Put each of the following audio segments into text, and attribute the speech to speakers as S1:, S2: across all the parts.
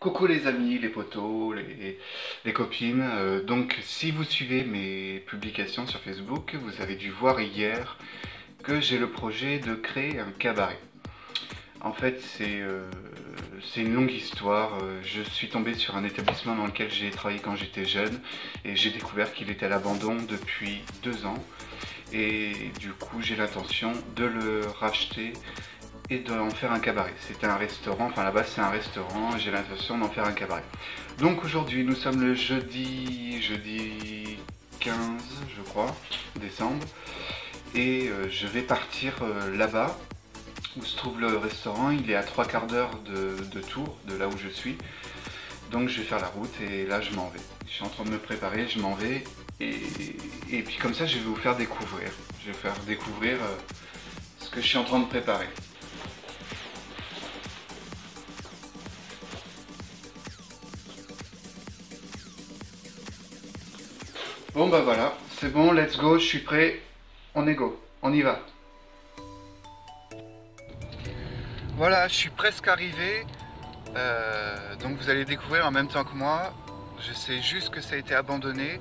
S1: Coucou les amis, les potos, les copines. Donc si vous suivez mes publications sur Facebook, vous avez dû voir hier que j'ai le projet de créer un cabaret. En fait c'est une longue histoire. Je suis tombé sur un établissement dans lequel j'ai travaillé quand j'étais jeune et j'ai découvert qu'il était à l'abandon depuis 2 ans. Et du coup j'ai l'intention de le racheter et d'en faire un cabaret. C'était un restaurant, enfin là-bas c'est un restaurant, j'ai l'intention d'en faire un cabaret. Donc aujourd'hui nous sommes le jeudi 15 je crois, décembre, et je vais partir là-bas où se trouve le restaurant. Il est à 3/4 d'heure de Tours, de là où je suis. Donc je vais faire la route et là je m'en vais. Je suis en train de me préparer, je m'en vais et puis comme ça je vais vous faire découvrir. Je vais faire découvrir ce que je suis en train de préparer. Bon bah voilà, c'est bon, let's go, je suis prêt, on est go, on y va. Voilà, je suis presque arrivé, donc vous allez découvrir en même temps que moi. Je sais juste que ça a été abandonné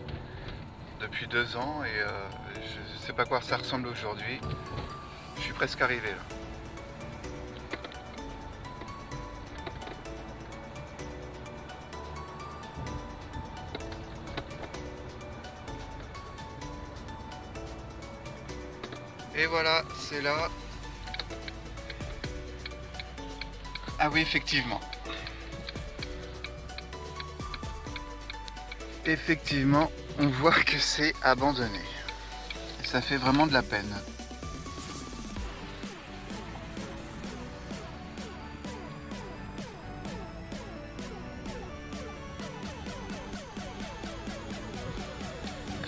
S1: depuis 2 ans et je ne sais pas à quoi ça ressemble aujourd'hui. Je suis presque arrivé là. Et voilà, c'est là. Ah oui, effectivement. Effectivement, on voit que c'est abandonné. Et ça fait vraiment de la peine.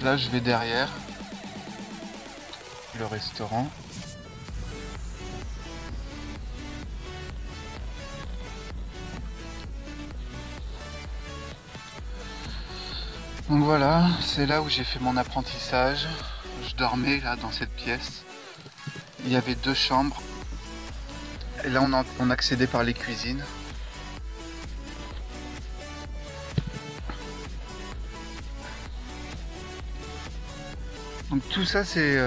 S1: Là, je vais derrière le restaurant. Donc voilà, c'est là où j'ai fait mon apprentissage. Je dormais là dans cette pièce. Il y avait 2 chambres. Et là on accédait par les cuisines. Donc tout ça c'est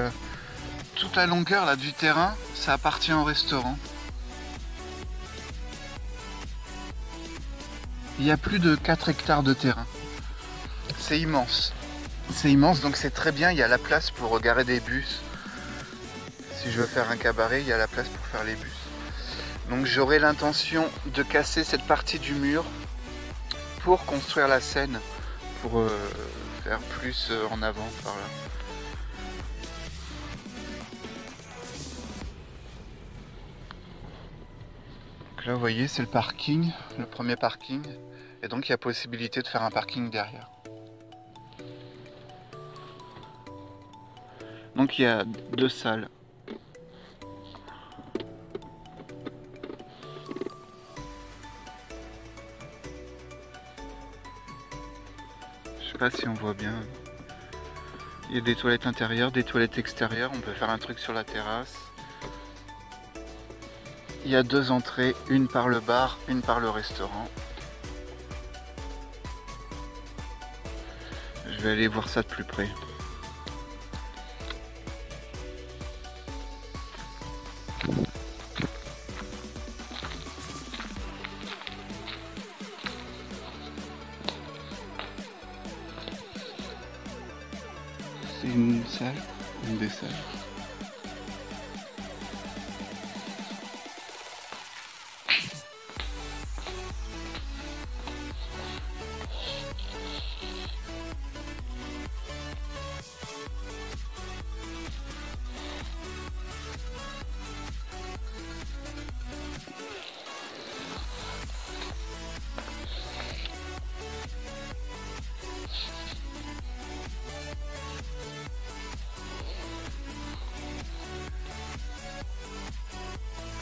S1: toute la longueur là du terrain, ça appartient au restaurant. Il y a plus de 4 hectares de terrain. C'est immense. C'est immense, donc c'est très bien, il y a la place pour garer des bus. Si je veux faire un cabaret, il y a la place pour faire les bus. Donc j'aurai l'intention de casser cette partie du mur pour construire la scène, pour faire plus en avant par là. Donc là vous voyez c'est le parking, le premier parking, et donc il y a possibilité de faire un parking derrière. Donc il y a 2 salles. Je sais pas si on voit bien. Il y a des toilettes intérieures, des toilettes extérieures. On peut faire un truc sur la terrasse. Il y a 2 entrées, une par le bar, une par le restaurant. Je vais aller voir ça de plus près. C'est une salle, une des salles.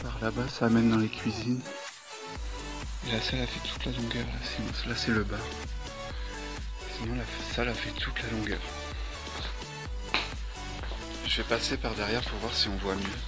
S1: Par là-bas, ça amène dans les cuisines. Et la salle a fait toute la longueur. Là, c'est le bar. Sinon, la salle a fait toute la longueur. Je vais passer par derrière pour voir si on voit mieux.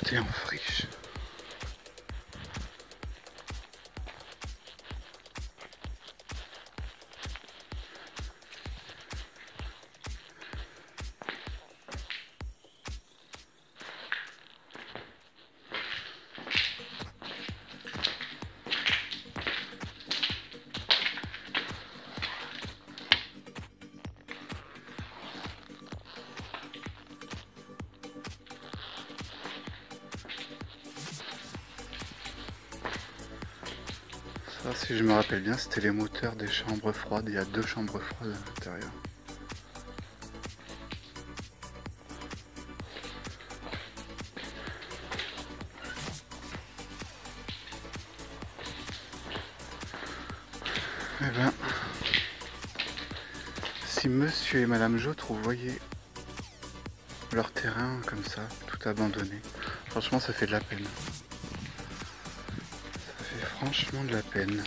S1: Tout est en friche. Ça, si je me rappelle bien, c'était les moteurs des chambres froides. Il y a 2 chambres froides à l'intérieur. Eh ben, si monsieur et madame Jotre voyaient leur terrain comme ça, tout abandonné, franchement ça fait de la peine. Ça fait franchement de la peine.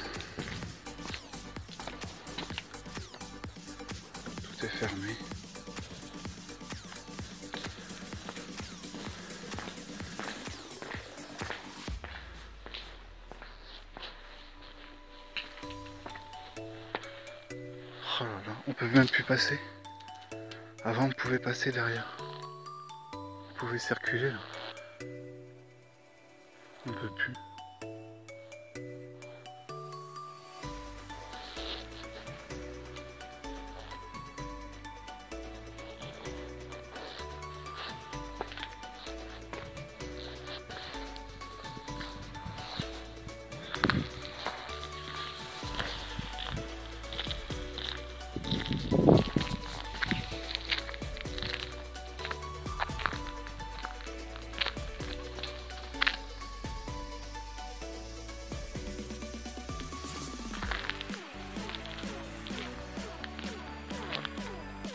S1: Tout est fermé. Oh là là, on peut même plus passer. Avant on pouvait passer derrière. On pouvait circuler là. On peut plus.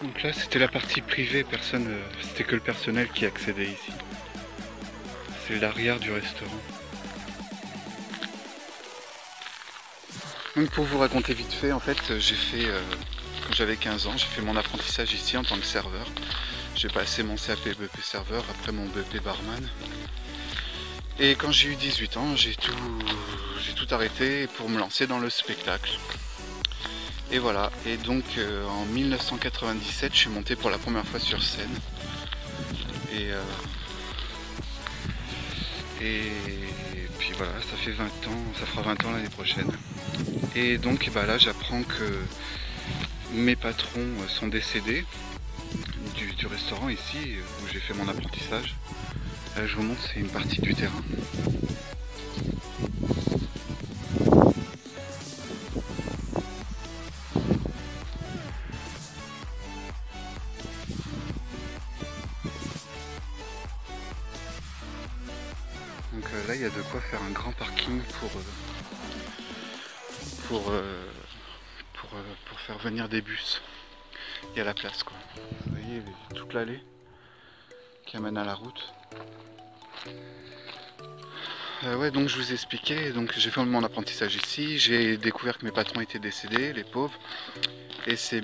S1: Donc là c'était la partie privée, personne, c'était que le personnel qui accédait ici. C'est l'arrière du restaurant. Donc pour vous raconter vite fait, en fait j'ai fait, quand j'avais 15 ans, j'ai fait mon apprentissage ici en tant que serveur. J'ai passé mon CAP BP serveur, après mon BP barman. Et quand j'ai eu 18 ans, j'ai tout arrêté pour me lancer dans le spectacle. Et voilà, et donc en 1997, je suis monté pour la première fois sur scène. Et puis voilà, ça fait 20 ans, ça fera 20 ans l'année prochaine. Et donc bah là, j'apprends que mes patrons sont décédés du restaurant ici, où j'ai fait mon apprentissage. Là, je vous montre, c'est une partie du terrain. Donc là il y a de quoi faire un grand parking pour faire venir des bus. Il y a la place quoi. Vous voyez toute l'allée qui amène à la route. Ouais, donc je vous expliquais, donc j'ai fait mon apprentissage ici, j'ai découvert que mes patrons étaient décédés, les pauvres, et c'est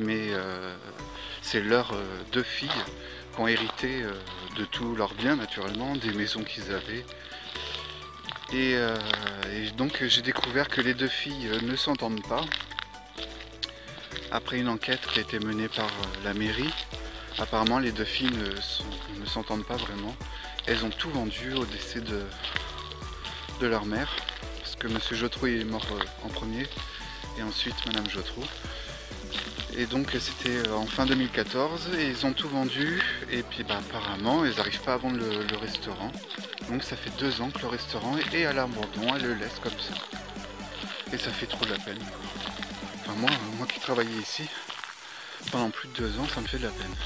S1: leurs 2 filles qui ont hérité de tous leurs biens naturellement, des maisons qu'ils avaient. Et donc j'ai découvert que les 2 filles ne s'entendent pas. Après une enquête qui a été menée par la mairie, apparemment les 2 filles ne s'entendent pas vraiment. Elles ont tout vendu au décès de leur mère, parce que monsieur Jotrou est mort en premier, et ensuite madame Jotrou. Et donc c'était en fin 2014, et ils ont tout vendu, et puis bah, apparemment ils n'arrivent pas à vendre le restaurant. Donc ça fait 2 ans que le restaurant est à l'abandon, elle le laisse comme ça. Et ça fait trop de la peine. Enfin moi qui travaillais ici, pendant plus de 2 ans, ça me fait de la peine.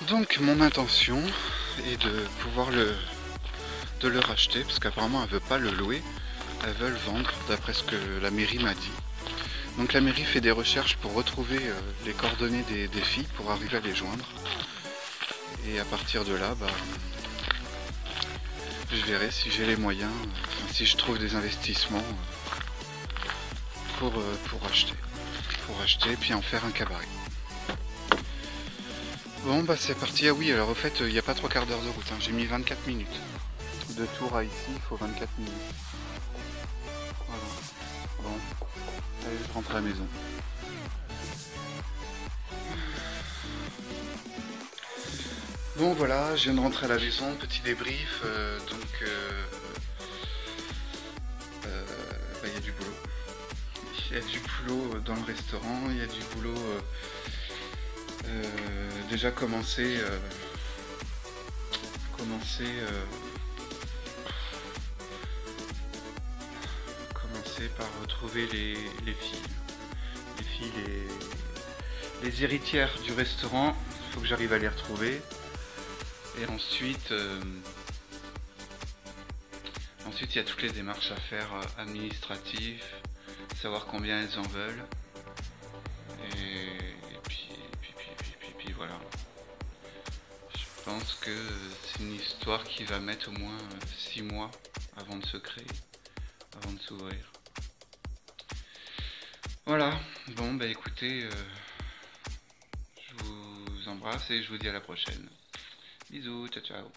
S1: Donc mon intention est de pouvoir le racheter, parce qu'apparemment elle veut pas le louer, elle veut le vendre d'après ce que la mairie m'a dit. Donc la mairie fait des recherches pour retrouver les coordonnées des filles pour arriver à les joindre. Et à partir de là, bah, Je verrai si j'ai les moyens, si je trouve des investissements pour acheter. Pour acheter puis en faire un cabaret. Bon bah c'est parti. Ah oui, alors au fait il n'y a pas 3/4 d'heure de route, hein. J'ai mis 24 minutes. De Tours à ici, il faut 24 minutes. Voilà. Bon, allez, je rentre à la maison. Bon voilà, je viens de rentrer à la maison, petit débrief, il y a du boulot. Il y a du boulot dans le restaurant, il y a du boulot déjà commencé par retrouver les filles. Les filles, les héritières du restaurant, il faut que j'arrive à les retrouver. Et ensuite, il y a toutes les démarches à faire administratives, savoir combien elles en veulent. Et puis voilà. Je pense que c'est une histoire qui va mettre au moins 6 mois avant de se créer, avant de s'ouvrir. Voilà, bon bah écoutez, je vous embrasse et je vous dis à la prochaine. Bisous, ciao ciao.